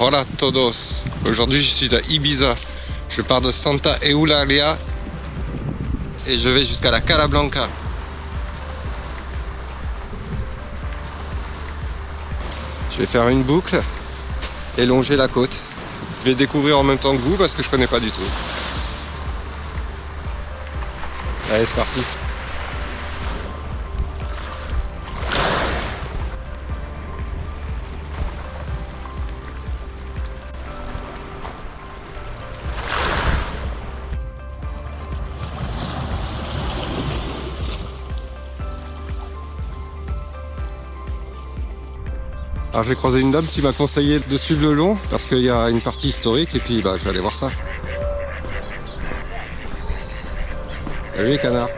Hola todos. Aujourd'hui je suis à Ibiza. Je pars de Santa Eulalia et je vais jusqu'à la Cala Blanca. Je vais faire une boucle et longer la côte. Je vais découvrir en même temps que vous parce que je connais pas du tout. Allez, c'est parti. Alors j'ai croisé une dame qui m'a conseillé de suivre le long parce qu'il y a une partie historique et puis je vais aller voir ça. Salut les canards.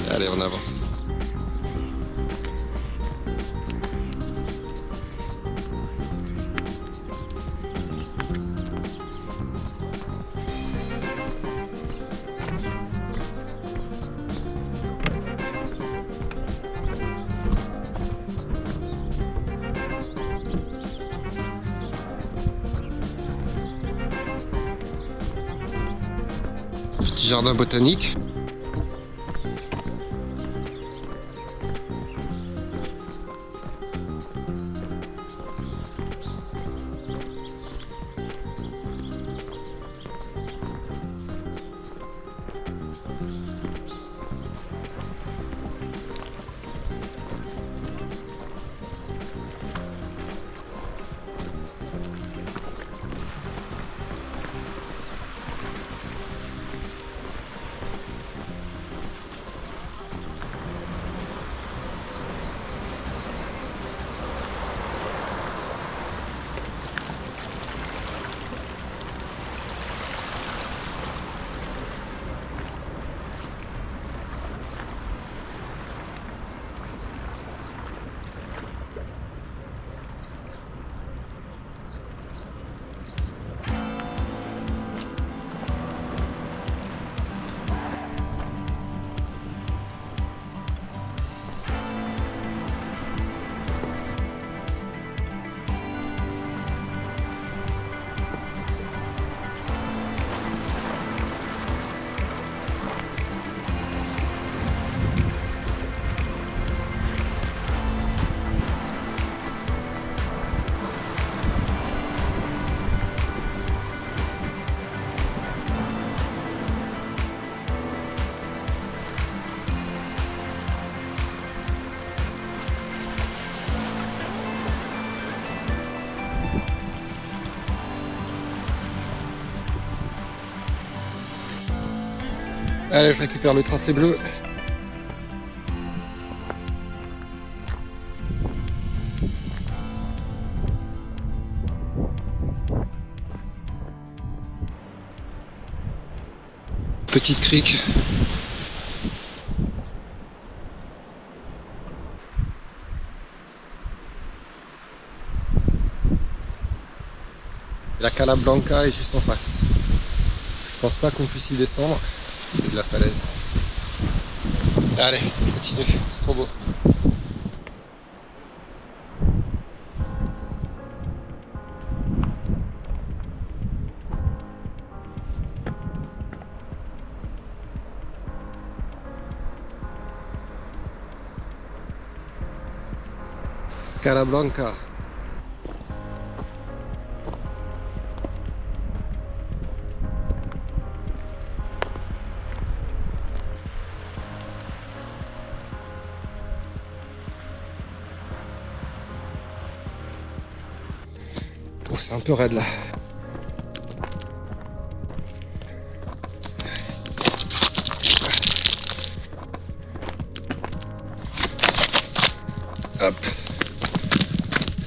Allez, on avance. Petit jardin botanique. Allez, je récupère le tracé bleu. Petite crique. La Cala Blanca est juste en face. Je pense pas qu'on puisse y descendre. C'est de la falaise. Allez, on continue, c'est trop beau. Cala Blanca. Oh, c'est un peu raide là. Hop.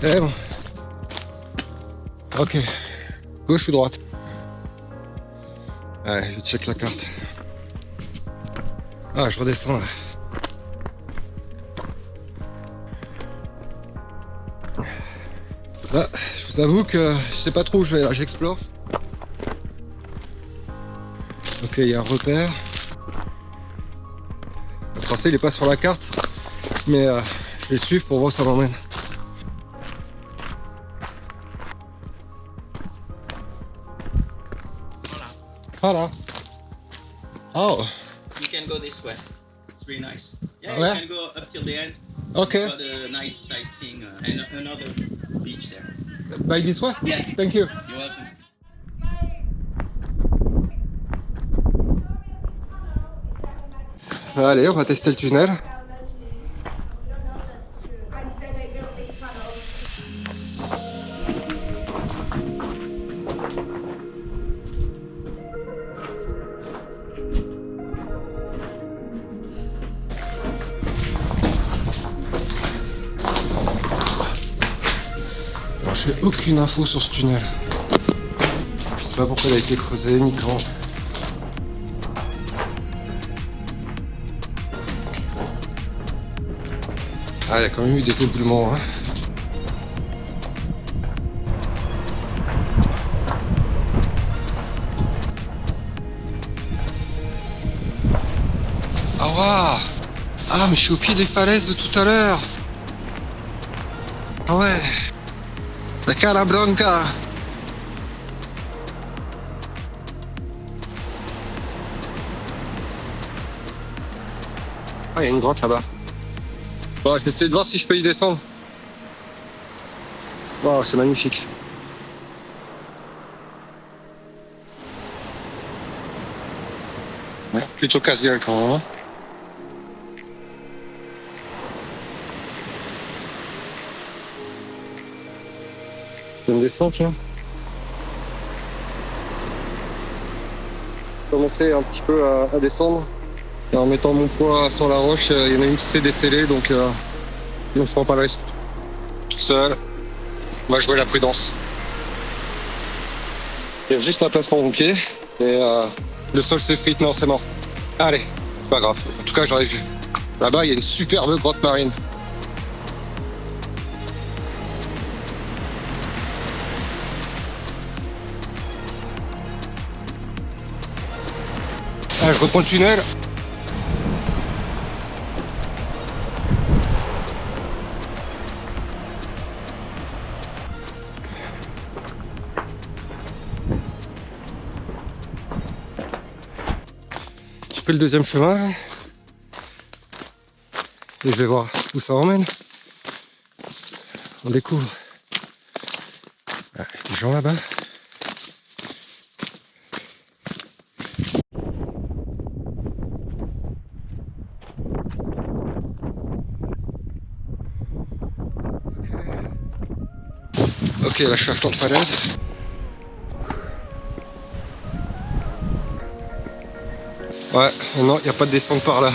C'est bon. Ok. Gauche ou droite? Ouais, je check la carte. Ah, je redescends là. Là, je vous avoue que je sais pas trop où je vais là, j'explore. Ok, il y a un repère. Le tracé il est pas sur la carte, mais je vais le suivre pour voir où ça m'emmène. Voilà. Oh. You can go this way. It's really nice. Yeah, Ouais. you can go up till the end. Ok. You've got a nice sightseeing and another beach there. By this way? Yeah. Thank you. You're welcome. Allez, on va tester le tunnel. Alors, j'ai aucune info sur ce tunnel. Je sais pas pourquoi il a été creusé, ni quand. Ah, il y a quand même eu des éboulements. Hein. Ah, waouh! Ah, mais je suis au pied des falaises de tout à l'heure. Ah ouais. La Cala Blanca. Ah, il y a une grotte là-bas. Bon, je vais essayer de voir si je peux y descendre. Waouh, c'est magnifique. Ouais, plutôt casse-gueule quand même. Hein. C'est une descente là. Commencer un petit peu à descendre. Et en mettant mon poids sur la roche, il y en a une qui s'est décellée, donc je ne prends pas le risque. Tout seul, on va jouer la prudence. Il y a juste la place pour mon pied et le sol s'effrite, non c'est mort. Allez, c'est pas grave, en tout cas j'aurais vu. Là-bas il y a une superbe grotte marine. Ah, je reprends le tunnel. J'ai pris le deuxième chemin là. Et je vais voir où ça emmène. On découvre. Ah, des gens là-bas. Ok, là je suis à flanc de falaise. Ouais, non, il n'y a pas de descente par là.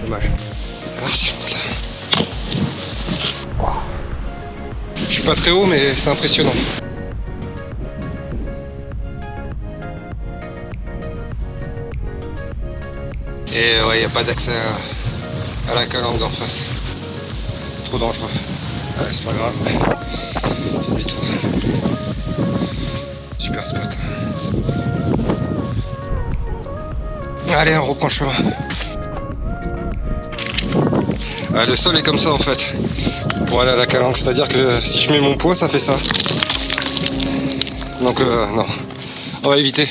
Dommage. Alors si je monte là. Wow. Je suis pas très haut, mais c'est impressionnant. Et ouais, il n'y a pas d'accès à la calanque d'en face. C'est trop dangereux. Ouais, c'est pas grave. Fais demi-tour. Super spot. Allez, on reprend le chemin. Ah, le sol est comme ça en fait. Pour aller à la calanque, c'est-à-dire que si je mets mon poids, ça fait ça. Donc non, on va éviter.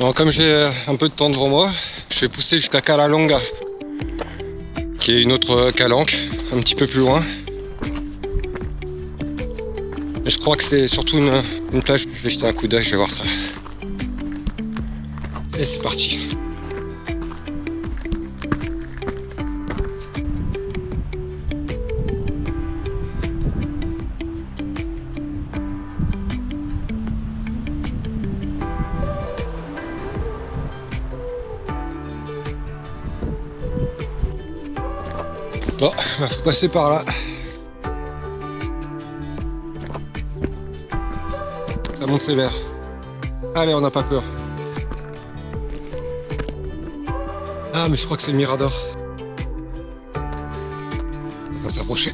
Bon, comme j'ai un peu de temps devant moi, je vais pousser jusqu'à Cala Longa, qui est une autre calanque, un petit peu plus loin. Et je crois que c'est surtout une plage. Je vais jeter un coup d'œil, je vais voir ça. Et c'est parti. Bon, faut passer par là. Ça monte sévère. Allez, on n'a pas peur. Ah, mais je crois que c'est le Mirador. Ça va s'approcher.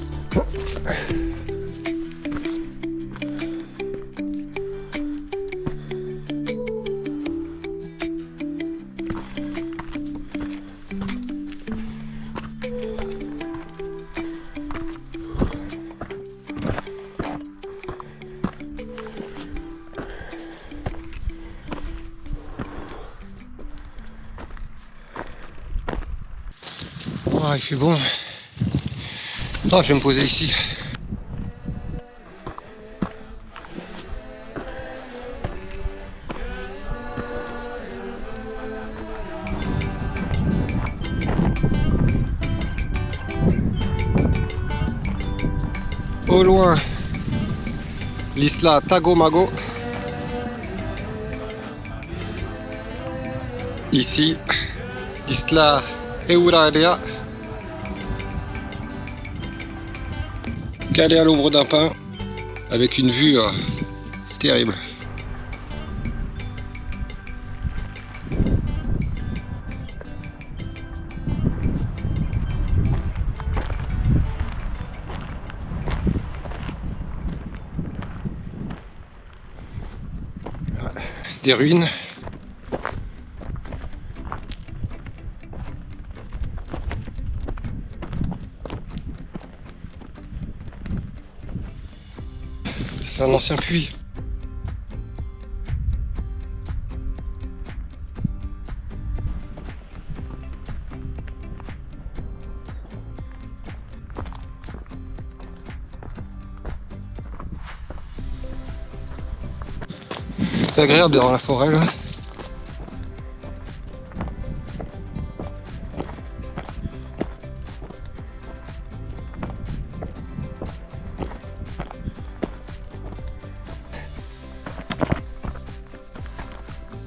Oh, il fait bon. Oh, je vais me poser ici. Au loin, l'Isla Tagomago. Ici, l'Isla Euralia. Calé à l'ombre d'un pin, avec une vue terrible. Des ruines. C'est un ancien puits. C'est agréable d'être dans la forêt là.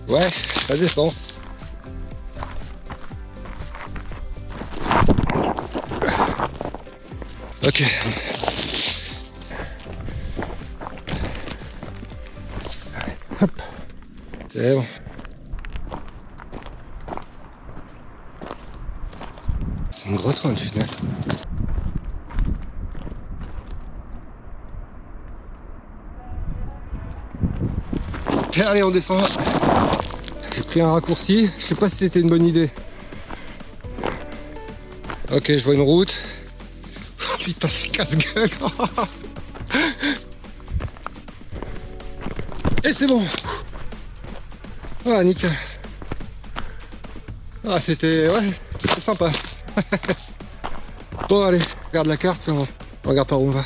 Ouais, ça descend. Ok. Hop. C'est bon. C'est une grotte ou un tunnel? Et allez, on descend. J'ai pris un raccourci, je sais pas si c'était une bonne idée. Ok, je vois une route. Oh, putain, c'est casse-gueule. Et c'est bon. Ah, nickel. Ah, c'était sympa. Bon, allez, regarde la carte, on regarde par où on va.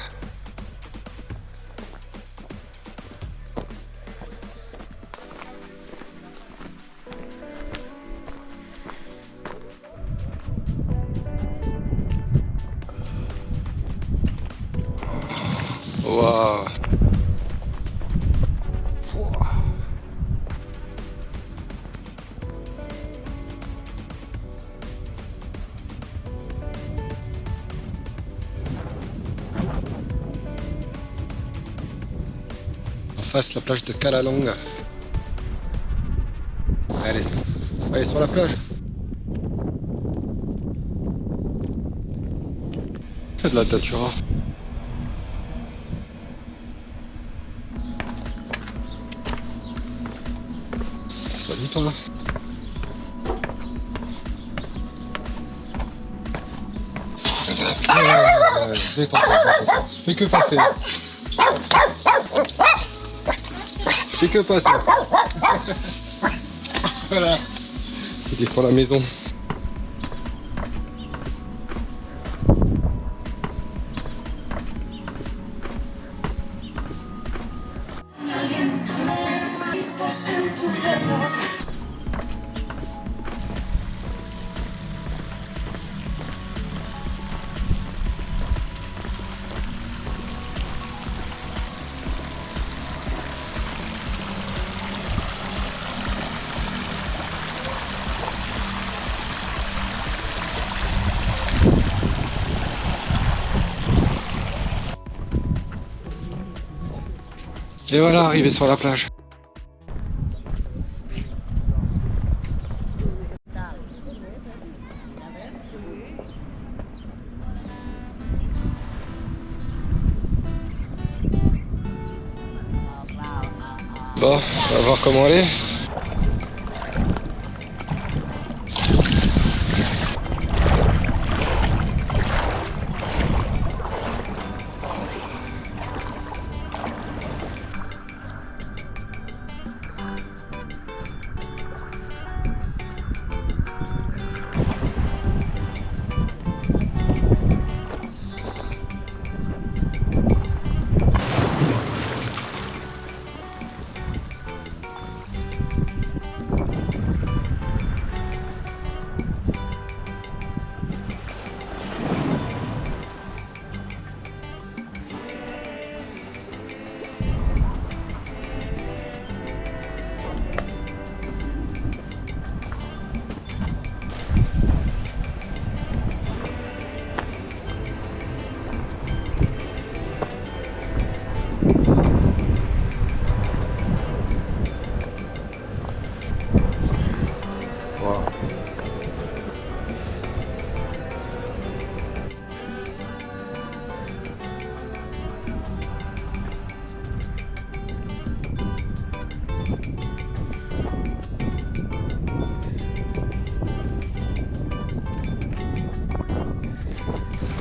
Waouh. En face, la plage de Cala Longa. Allez, allez sur la plage. C'est de la datura. Salut toi là. Détends-toi, détends-toi. Fais que passer. Fais que passer. Voilà. Il défend la maison. Et voilà, arrivé sur la plage. Bon, on va voir comment elle est.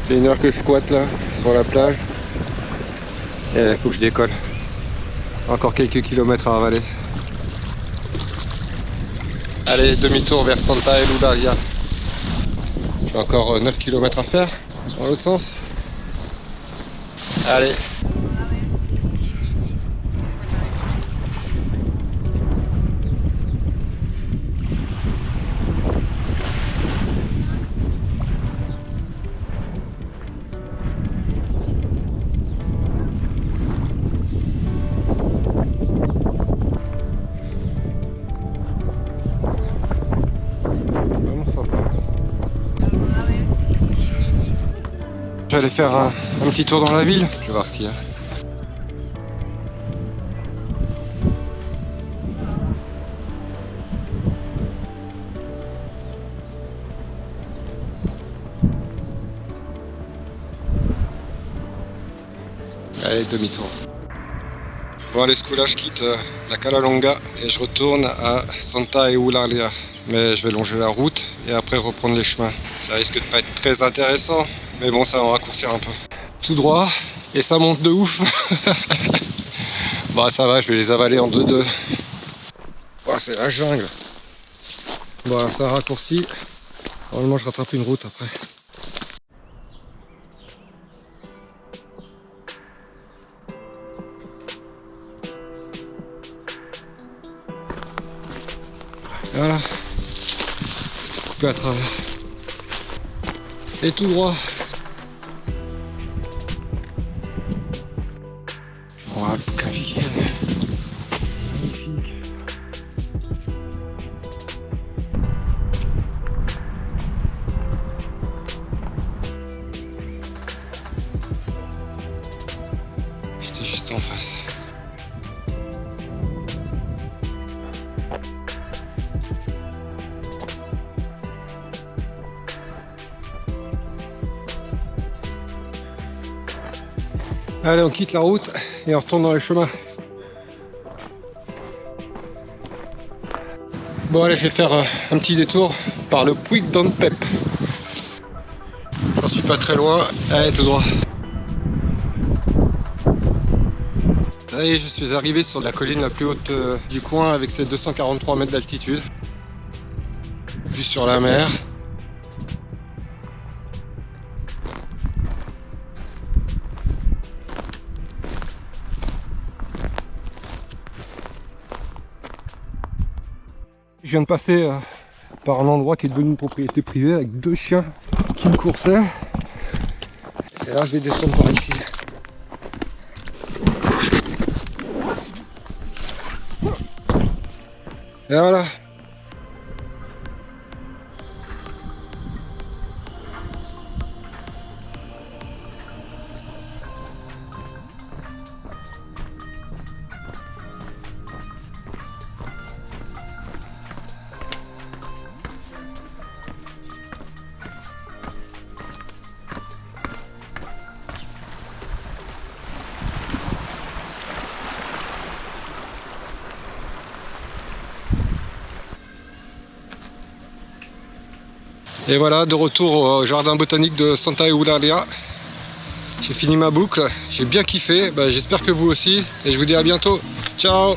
C'est 1 heure que je squatte là, sur la plage. Et il faut que je décolle. Encore quelques kilomètres à avaler. Allez, demi-tour vers Santa Eulalia. J'ai encore 9 km à faire, dans l'autre sens. Allez. Je vais aller faire un petit tour dans la ville. Je vais voir ce qu'il y a. Allez, demi-tour. Bon allez, ce coup là je quitte la Cala Longa et je retourne à Santa Eulalia. Mais je vais longer la route et après reprendre les chemins. Ça risque de pas être très intéressant, mais bon, ça va en raccourcir un peu. Tout droit, et ça monte de ouf. Bah ça va, je vais les avaler en 2-2. Oh, c'est la jungle. Bon, ça raccourcit. Normalement, je rattrape une route après. Voilà. Coupé à travers. Et tout droit. Oh, la Boucavienne. Magnifique. J'étais juste en face. Allez, on quitte la route et on retourne dans les chemins. Bon, allez, je vais faire un petit détour par le Puig d'en Pep. J'en suis pas très loin. Allez, tout droit. Ça y est, je suis arrivé sur la colline la plus haute du coin avec ses 243 mètres d'altitude. Vue sur la mer. Je viens de passer par un endroit qui est devenu une propriété privée avec 2 chiens qui me coursaient. Et là je vais descendre par ici. Et voilà. Et voilà, de retour au jardin botanique de Santa Eulalia. J'ai fini ma boucle, j'ai bien kiffé, j'espère que vous aussi, et je vous dis à bientôt. Ciao!